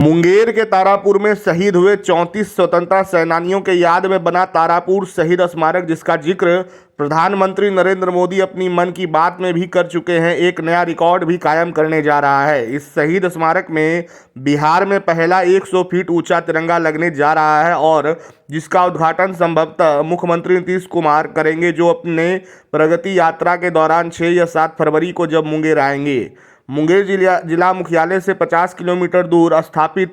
मुंगेर के तारापुर में शहीद हुए 34 स्वतंत्रता सेनानियों के याद में बना तारापुर शहीद स्मारक, जिसका जिक्र प्रधानमंत्री नरेंद्र मोदी अपनी मन की बात में भी कर चुके हैं, एक नया रिकॉर्ड भी कायम करने जा रहा है। इस शहीद स्मारक में बिहार में पहला 100 फीट ऊंचा तिरंगा लगने जा रहा है और जिसका उद्घाटन संभवतः मुख्यमंत्री नीतीश कुमार करेंगे, जो अपने प्रगति यात्रा के दौरान 6 या 7 फरवरी को जब मुंगेर आएंगे। मुंगेर जिला मुख्यालय से 50 किलोमीटर दूर स्थापित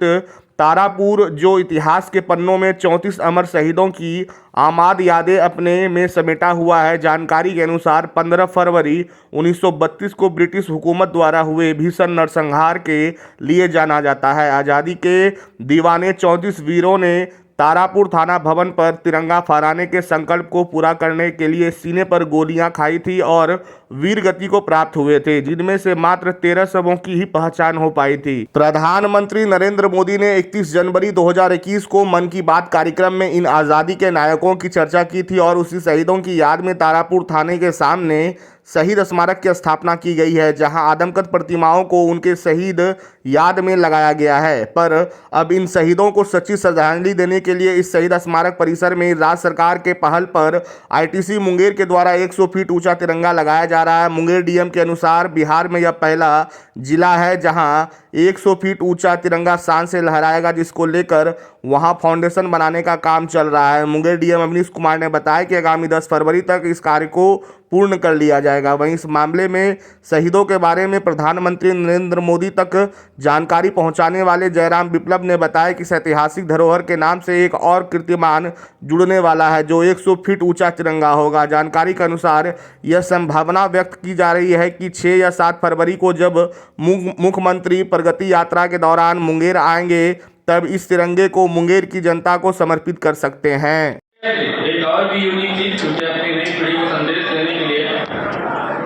तारापुर, जो इतिहास के पन्नों में 34 अमर शहीदों की आमाद यादें अपने में समेटा हुआ है। जानकारी के अनुसार 15 फरवरी 1932 को ब्रिटिश हुकूमत द्वारा हुए भीषण नरसंहार के लिए जाना जाता है। आज़ादी के दीवाने 34 वीरों ने तारापुर थाना भवन पर तिरंगा फहराने के संकल्प को पूरा करने के लिए सीने पर गोलियां खाई थी और वीर गति को प्राप्त हुए थे, जिनमें से मात्र 13 शवों की ही पहचान हो पाई थी। प्रधानमंत्री नरेंद्र मोदी ने 31 जनवरी 2021 को मन की बात कार्यक्रम में इन आज़ादी के नायकों की चर्चा की थी और उसी शहीदों की याद में तारापुर थाने के सामने शहीद स्मारक की स्थापना की गई है, जहां आदमकद प्रतिमाओं को उनके शहीद याद में लगाया गया है। पर अब इन शहीदों को सच्ची श्रद्धांजलि देने के लिए इस शहीद स्मारक परिसर में राज्य सरकार के पहल पर आईटीसी मुंगेर के द्वारा 100 फीट ऊंचा तिरंगा लगाया जा रहा है। मुंगेर डीएम के अनुसार बिहार में यह पहला जिला है जहां 100 फीट ऊंचा तिरंगा शान से लहराएगा, जिसको लेकर वहां फाउंडेशन बनाने का काम चल रहा है। मुंगेर डीएम अवनीश कुमार ने बताया कि आगामी 10 फरवरी तक इस कार्य को पूर्ण कर लिया जाएगा। वहीं इस मामले में शहीदों के बारे में प्रधानमंत्री नरेंद्र मोदी तक जानकारी पहुंचाने वाले जयराम विप्लव ने बताया कि इस ऐतिहासिक धरोहर के नाम से एक और कीर्तिमान जुड़ने वाला है, जो 100 फीट ऊंचा तिरंगा होगा। जानकारी के अनुसार यह संभावना व्यक्त की जा रही है कि 6 या 7 फरवरी को जब मुख्यमंत्री प्रगति यात्रा के दौरान मुंगेर आएंगे, तब इस तिरंगे को मुंगेर की जनता को समर्पित कर सकते हैं। एक और भी यूनिक चीज छूटे अपनी नई पीढ़ी को संदेश देने के लिए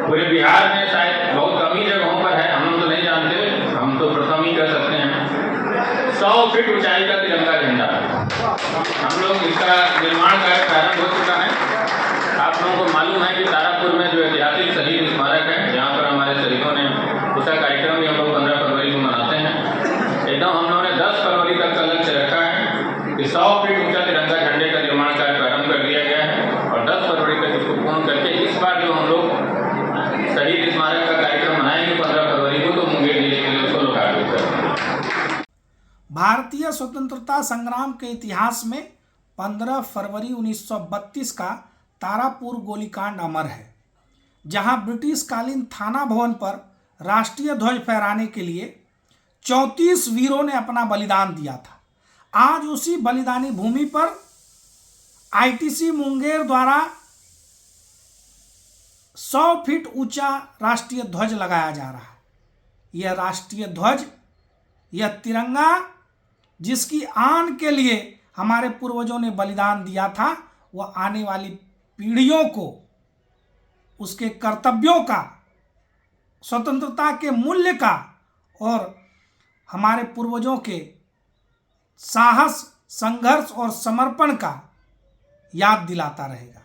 पूरे बिहार में शायद बहुत कम ही जगहों पर है, हम लोग तो नहीं जानते, हम तो प्रथम ही कर सकते हैं। 100 फीट ऊंचाई का तिरंगा झंडा हम लोग इसका निर्माण कार्य प्रारंभ हो चुका है। आप लोगों को मालूम है कि तारापुर में जो ऐतिहासिक शहीद स्मारक है, जहाँ पर हमारे शहीदों ने उसका कार्यक्रम भी हम लोग 15 फरवरी को मनाते हैं। एकदम हम लोगों ने 10 फरवरी तक का लक्ष्य रखा है कि 100 फीट ऊंचा तिरंगा झंडे का निर्माण कार्य प्रारंभ कर दिया गया है और 10 फरवरी तक इसको पूर्ण करके इस बार जो हम लोग शहीद स्मारक का कार्यक्रम मनाएंगे 15 फरवरी को, तो मुंगेर जिले के लिए उसको लोकार्पित करेंगे। भारतीय स्वतंत्रता संग्राम के इतिहास में 15 फरवरी 1932 का तारापुर गोलीकांड अमर है, जहां ब्रिटिश कालीन थाना भवन पर राष्ट्रीय ध्वज फहराने के लिए 34 वीरों ने अपना बलिदान दिया था। आज उसी बलिदानी भूमि पर आईटीसी मुंगेर द्वारा 100 फीट ऊंचा राष्ट्रीय ध्वज लगाया जा रहा है। यह राष्ट्रीय ध्वज, यह तिरंगा, जिसकी आन के लिए हमारे पूर्वजों ने बलिदान दिया था, वह आने वाली पीढ़ियों को उसके कर्तव्यों का, स्वतंत्रता के मूल्य का और हमारे पूर्वजों के साहस, संघर्ष और समर्पण का याद दिलाता रहेगा।